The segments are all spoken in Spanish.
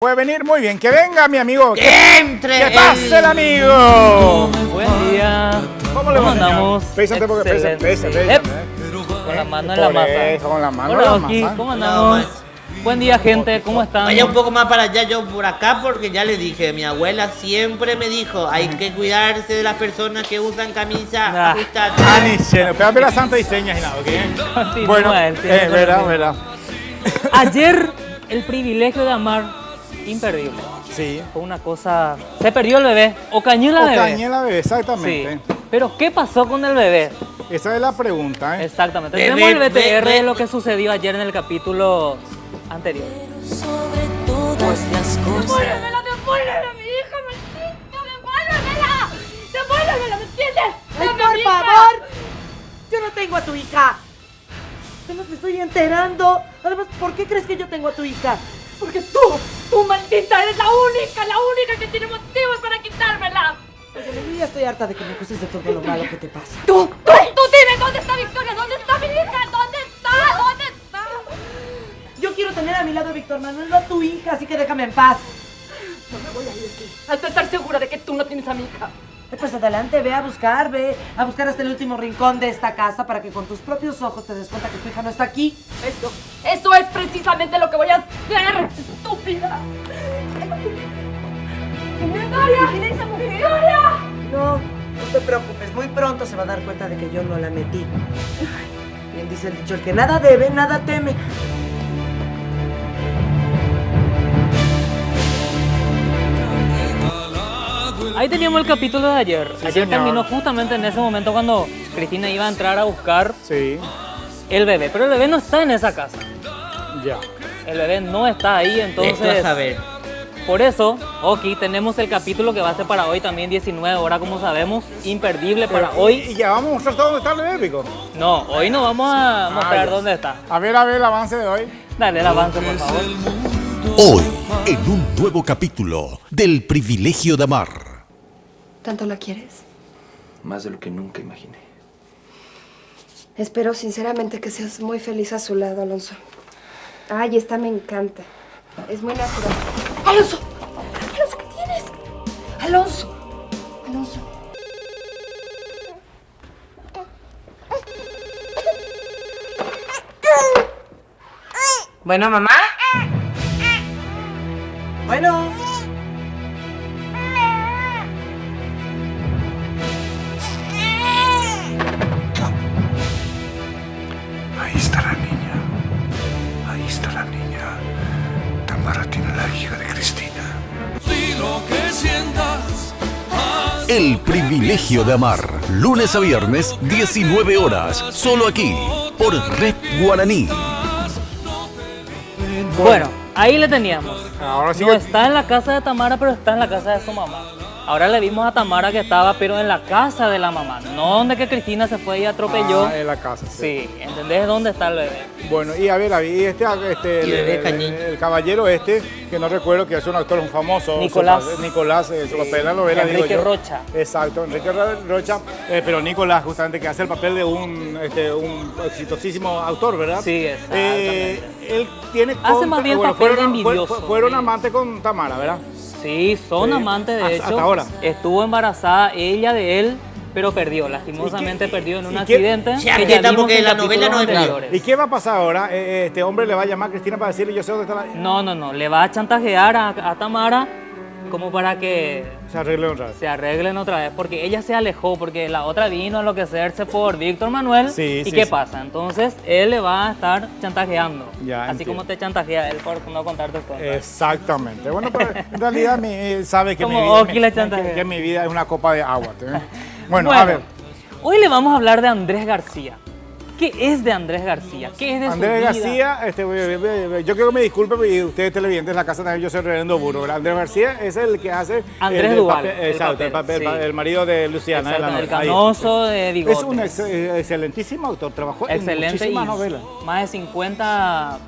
puede venir, muy bien. Que venga, mi amigo. ¡Que entre! ¡Que pase el amigo! Buen día. ¿Cómo le va, andamos? Pésate porque Excelente. Con la mano en la masa. Con la mano en Hola, la Oki, masa. ¿cómo andamos? Buen día, gente, ¿cómo están? Vaya un poco más para allá, yo por acá, porque ya le dije, mi abuela siempre me dijo, hay que cuidarse de las personas que usan camisa ajustada. Ni se, espérame la santa y señas y nada, ¿ok? Continúa Bueno, él, tiene todo el verdad, tiempo. verdad. Ayer, el privilegio de amar, imperdible. Sí. Fue una cosa... Se perdió el bebé, o cañó la bebé. Cañé la bebé, exactamente. Sí. Pero, ¿qué pasó con el bebé? Esa es la pregunta, ¿eh? Exactamente. Bebé, Tenemos el BTR bebé. de lo que sucedió ayer en el capítulo anterior. Sobre todas las cosas. ¡Devuélvemela, mi hija, maldito! ¡Devuélvemela! ¡Devuélvemela, ¿me entiendes? ¡Ay, ¡Dame por mi hija! favor! Yo no tengo a tu hija. Apenas me estoy enterando. Además, ¿por qué crees que yo tengo a tu hija? Porque tú maldita, eres la única que tiene motivos para quitármela. Oye, yo ya estoy harta de que me acuses de todo lo malo que te pasa. Tú dime, ¿dónde está Victoria? ¿Dónde está mi hija? ¿Dónde está? ¿Dónde está? Yo quiero tener a mi lado a Víctor Manuel, no a tu hija, así que déjame en paz. No me voy a ir de aquí hasta estar segura de que tú no tienes a mi hija. Pues adelante, ve a buscar hasta el último rincón de esta casa para que con tus propios ojos te des cuenta que tu hija no está aquí. Eso es precisamente lo que voy a hacer, estúpida. ¡Victoria! ¿Quién es esa mujer? ¡Victoria! No, no te preocupes, muy pronto se va a dar cuenta de que yo no la metí. Bien dice el dicho, el que nada debe, nada teme. Ahí teníamos el capítulo de ayer. Sí, Ayer señor. terminó justamente en ese momento cuando Cristina iba a entrar a buscar Sí, el bebé. Pero el bebé no está en esa casa. ya. El bebé no está ahí, Esto a entonces... saber. Por eso, Oki, tenemos el capítulo que va a ser para hoy también, 19 horas, como sabemos. Imperdible para Y hoy. ya vamos a mostrar todo dónde está el bebé, Pico. No, hoy no vamos a mostrar ya. dónde está. A ver el avance de hoy. Dale el avance, por favor. Hoy, en un nuevo capítulo del privilegio de amar. ¿Tanto la quieres? Más de lo que nunca imaginé. Espero sinceramente que seas muy feliz a su lado, Alonso. Ay, esta me encanta. Es muy natural. ¡Alonso! ¡Alonso, qué tienes! ¡Alonso! ¡Alonso! Bueno, mamá. Bueno. Ahí está la niña. Ahí está la niña. Tamara tiene la hija de Cristina. El privilegio de amar. Lunes a viernes, 19 horas. Solo aquí, por Red Guaraní. Bueno, ahí le teníamos. Ahora sí No que... está en la casa de Tamara, pero está en la casa de su mamá. Ahora le vimos a Tamara que estaba, pero en la casa de la mamá. No donde que Cristina se fue y atropelló. en la casa, sí. Sí, ¿entendés dónde está el bebé? Bueno, y a ver, y el caballero que no recuerdo, que es un actor famoso. Nicolás. Nicolás, su papel en la novela, digo Enrique yo. Rocha. Exacto, Enrique Rocha, pero Nicolás justamente que hace el papel de un exitosísimo autor, ¿verdad? Sí, exactamente. Él tiene... Hace más bien papel de envidioso. Fueron amantes con Tamara, ¿verdad? Sí, son Sí. amantes de Hasta- hecho. hasta ahora. Estuvo embarazada ella de él, pero perdió. Lastimosamente perdió en un y qué- accidente. Se que ya aprieta vimos porque en la novela no es capítulos real. anteriores. ¿Y qué va a pasar ahora? Este hombre le va a llamar a Cristina para decirle yo sé dónde está la... No, le va a chantajear a Tamara como para que Se arregle otra vez. se arreglen otra vez, porque ella se alejó, porque la otra vino a enloquecerse por Víctor Manuel. Sí, ¿Y sí, qué sí. pasa? Entonces él le va a estar chantajeando, Ya, así entiendo. como te chantajea él por no contarte cosas. Exactamente. Bueno, pero en realidad sabe que Como mi vida, Oki le chantajea. que mi vida es una copa de agua. ¿eh? Bueno, a ver. Hoy le vamos a hablar de Andrés García. ¿Qué es de Andrés García? ¿Qué es de Andrés su vida? García, yo quiero que me disculpen y ustedes televidentes de la casa también, yo soy reverendo burro, ¿verdad? Andrés García es el que hace Andrés el Duval, papel, el exacto, papel, sí. el marido de Luciana de la Exacto, el novela. Ahí. canoso de bigote. Es un excelentísimo autor, trabajó en Excelente y muchísimas novelas. más de 50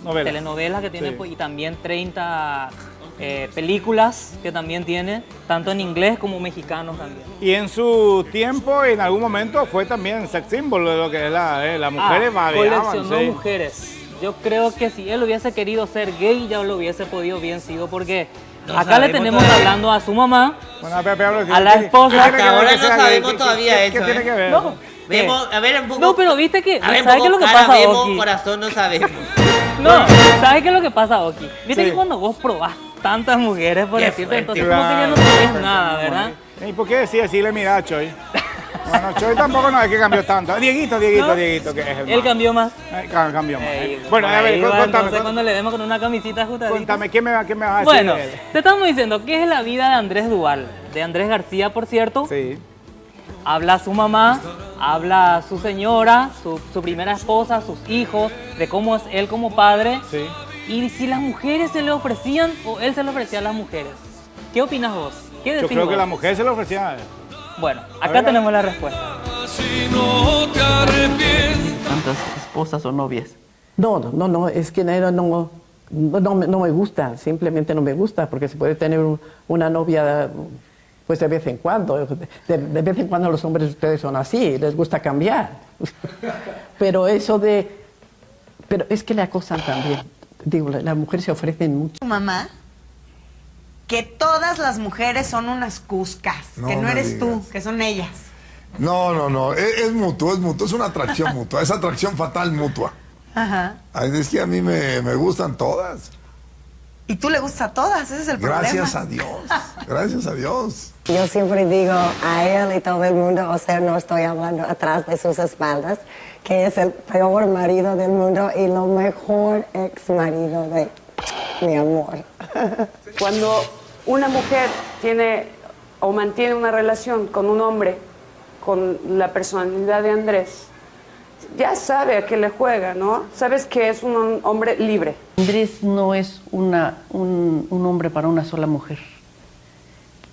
Novelas. telenovelas que tiene Sí. pues, y también 30 películas que también tiene, tanto en inglés como mexicano también. Y en su tiempo, en algún momento, fue también sex symbol de lo que es la mujeres babeaban. coleccionó Sí. mujeres. Yo creo que si él hubiese querido ser gay, ya lo hubiese podido bien sido, porque No acá le sabemos tenemos todavía. hablando a su mamá, Bueno, pero, a la esposa. Hasta ahora no sabemos todavía ¿Qué eso, tiene ¿eh? que ver? No, Vemos, a ver, un poco. no, pero viste que, A ver, ¿sabes qué es lo que cara pasa, vemos, Oki? corazón no sabemos. No, ¿sabes qué es lo que pasa, Oki? Viste Sí. que cuando vos probás tantas mujeres, por Qué decirte, fuerte. entonces como que ya no tenés nada, ¿verdad? ¿Y por qué decirle mira, Choy? Bueno, Choy tampoco no es que cambió tanto. Dieguito, que es el Él más. cambió más. Cambió más. Ey, Bueno, por a ver, ahí va, contame, entonces cuando le vemos con una camisita ajustadita. cuéntame, ¿qué me vas a decir Bueno, de él? te estamos diciendo que es la vida de Andrés Duval, de Andrés García, por cierto. Sí. Habla su mamá, habla su señora, su primera esposa, sus hijos, de cómo es él como padre. Sí. Y si las mujeres se le ofrecían o él se le ofrecía a las mujeres. ¿Qué opinas vos? ¿Qué decís Yo creo que vos? la mujer se lo ofrecía a él. Bueno, A acá ver, tenemos la respuesta. ¿Cuántas esposas o novias? No, es que no me gusta, simplemente no me gusta, porque se puede tener una novia pues de vez en cuando. De vez en cuando los hombres ustedes son así, les gusta cambiar. Pero pero es que le acosan también. Digo, las mujeres se ofrecen mucho. Tu mamá, que todas las mujeres son unas cuscas, No que no me eres tú, digas. que son ellas. No, es mutuo, es una atracción mutua, es atracción fatal mutua. Ajá. Ay, es que a mí me gustan todas. Y tú le gustas a todas, ese es el Gracias problema. a Dios, gracias a Dios. Yo siempre digo a él y todo el mundo, o sea, no estoy hablando atrás de sus espaldas, que es el peor marido del mundo y lo mejor ex marido de mi amor. Cuando una mujer tiene o mantiene una relación con un hombre con la personalidad de Andrés, ya sabe a qué le juega, ¿no? Sabes que es un hombre libre. Andrés no es un hombre para una sola mujer.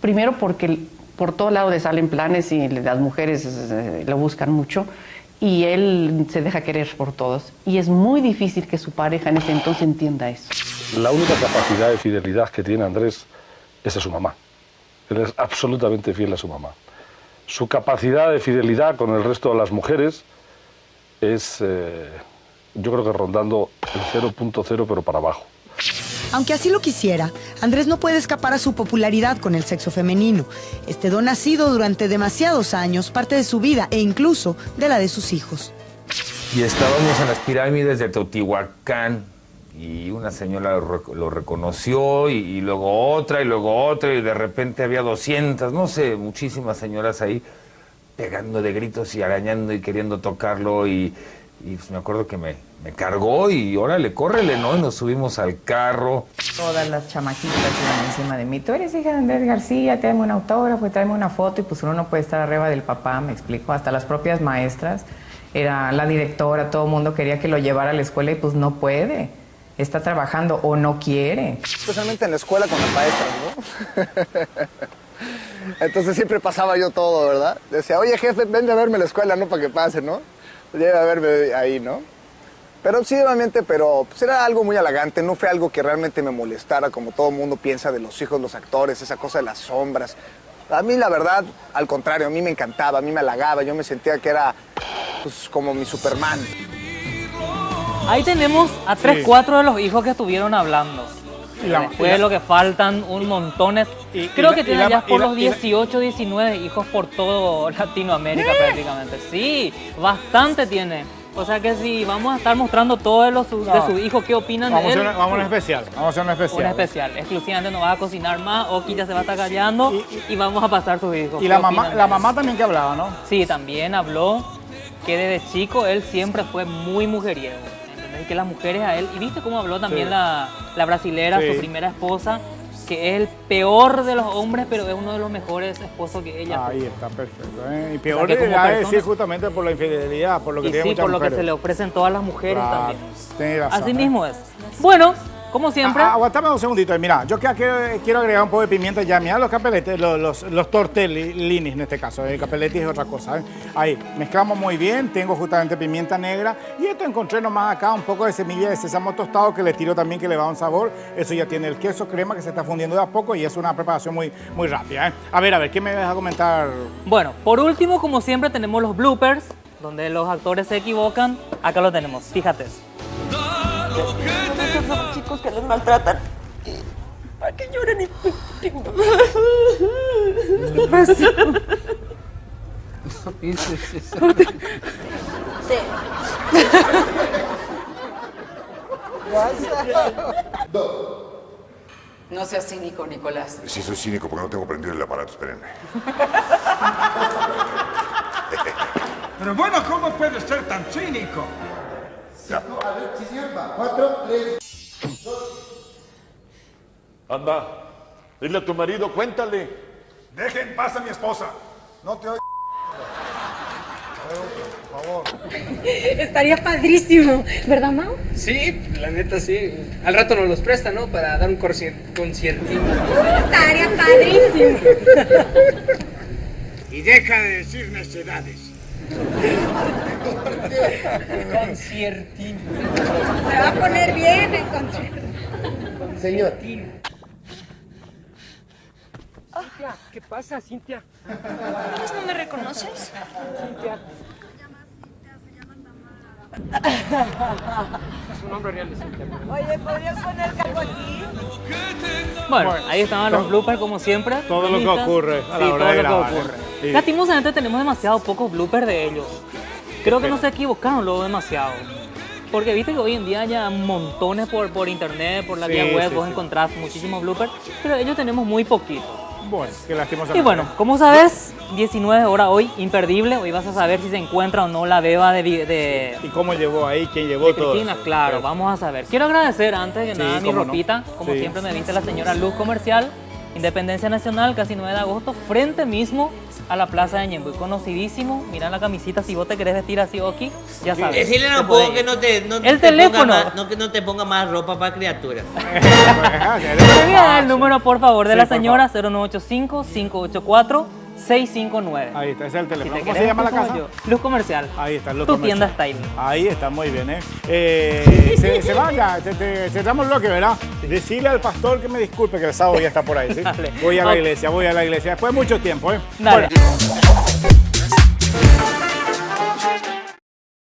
Primero porque por todo lado le salen planes y las mujeres lo buscan mucho y él se deja querer por todos. Y es muy difícil que su pareja en ese entonces entienda eso. La única capacidad de fidelidad que tiene Andrés es a su mamá. Él es absolutamente fiel a su mamá. Su capacidad de fidelidad con el resto de las mujeres es, yo creo que rondando el 0.0, pero para abajo. Aunque así lo quisiera, Andrés no puede escapar a su popularidad con el sexo femenino. Este don ha sido durante demasiados años parte de su vida e incluso de la de sus hijos. Y estábamos en las pirámides de Teotihuacán y una señora lo reconoció y luego otra y de repente había 200, no sé, muchísimas señoras ahí pegando de gritos y arañando y queriendo tocarlo y pues me acuerdo que me cargó y órale, córrele, ¿no? Y nos subimos al carro. Todas las chamaquitas iban encima de mí. Tú eres hija de Andrés García, tráeme un autógrafo, tráeme una foto y pues uno no puede estar arriba del papá, me explico, hasta las propias maestras, era la directora, todo el mundo quería que lo llevara a la escuela y pues no puede. Está trabajando o no quiere. Especialmente en la escuela con las maestras, ¿no? Entonces siempre pasaba yo todo, ¿verdad? Decía, oye jefe, ven a verme a la escuela, no para que pase, ¿no? Llega a verme ahí, ¿no? Pero sí, obviamente, pues era algo muy halagante, no fue algo que realmente me molestara, como todo el mundo piensa de los hijos, los actores, esa cosa de las sombras. A mí, la verdad, al contrario, a mí me encantaba, a mí me halagaba, yo me sentía que era, pues, como mi Superman. Ahí tenemos a 3-4 de los hijos que estuvieron hablando. Después de lo que faltan un montón. Creo que tienen ya por los 18, 19 hijos por todo Latinoamérica prácticamente. Sí, bastante tiene. O sea que si vamos a estar mostrando todos de sus hijos, ¿qué opinan de él? Vamos a un especial, vamos a hacer un especial. Un especial, exclusivamente no va a cocinar más, Oki ya se va a estar callando y vamos a pasar sus hijos. Y la mamá también que hablaba, ¿no? Sí, también habló que desde chico él siempre fue muy mujeriego. Que las mujeres a él, y viste cómo habló también la brasilera, su primera esposa, que es el peor de los hombres, pero es uno de los mejores esposos que ella Ahí tuvo. está, perfecto. Y peor O sea, que le como va a persona- decir justamente por la infidelidad, por lo que Y tiene sí, muchas por lo que mujeres. se le ofrecen todas las mujeres Claro, también. tenés razón, Así mismo es. Bueno, como siempre. Aguantame un segundito. Mira, yo quiero agregar un poco de pimienta ya. Mira los capeletes, los tortellinis en este caso. El capeletti es otra cosa. Ahí, mezclamos muy bien. Tengo justamente pimienta negra. Y esto encontré nomás acá un poco de semilla de sésamo tostado que le tiro también, que le va un sabor. Eso ya tiene el queso crema que se está fundiendo de a poco y es una preparación muy rápida. A ver, ¿qué me vas a comentar? Bueno, por último, como siempre, tenemos los bloopers, donde los actores se equivocan. Acá lo tenemos, fíjate. Esos chicos que los maltratan. Para que lloren y... No seas cínico, Nicolás. Sí, soy cínico porque no tengo prendido el aparato, espérenme. Pero bueno, ¿cómo puedes ser tan cínico? Ya. A ver, sí, señor, va. 4, 3, 2. Anda, dile a tu marido, cuéntale. Deje en paz a mi esposa. No te oigo. Por favor. Estaría padrísimo, ¿verdad, Mau? Sí, la neta sí. Al rato nos los presta, ¿no? Para dar un conciertito. Estaría padrísimo. Y deja de decir necedades. Conciertín. Se va a poner bien el concierto. Señor. Cintia, ¿qué pasa, Cintia? ¿No me reconoces? Cintia. Su nombre real es Cintia. Oye, ¿podrías poner algo aquí? Bueno, ahí estaban los bloopers como siempre. Todo lo que ocurre a la hora de grabar. Sí. Lastimosamente tenemos demasiado pocos bloopers de ellos. Creo que no se equivocaron luego demasiado. Porque viste que hoy en día ya montones por internet, por la vía web, vos encontrás muchísimos bloopers, pero ellos tenemos muy poquitos. Bueno, qué lastimosamente. Y bueno, como sabes, 19 horas hoy, imperdible. Hoy vas a saber si se encuentra o no la beba de ¿Y cómo llegó ahí? ¿Quién llevó todo? Cristina, claro, vamos a saber. Quiero agradecer antes que nada mi ropita. No. Como siempre me viste la señora Luz Comercial, Independencia Nacional, casi 9 de agosto, frente mismo a la plaza de Ñembuy. Conocidísimo. Mira la camisita, si vos te querés vestir así, Oki, ya sabes. Decirle a poco que no te ponga más ropa para criaturas. El número, por favor, de la señora, 0985-584-659. Ahí está, ese es el teléfono. Si ¿Cómo se llama la casa? Luz Comercial. Ahí está, Luz Tu Comercial. tienda Style. Ahí está, muy bien, se vaya, cerramos el bloque, ¿verdad? Decirle al pastor que me disculpe, que el sábado ya está por ahí, ¿sí? Dale. Voy a la iglesia, después de mucho tiempo, Dale. Bueno.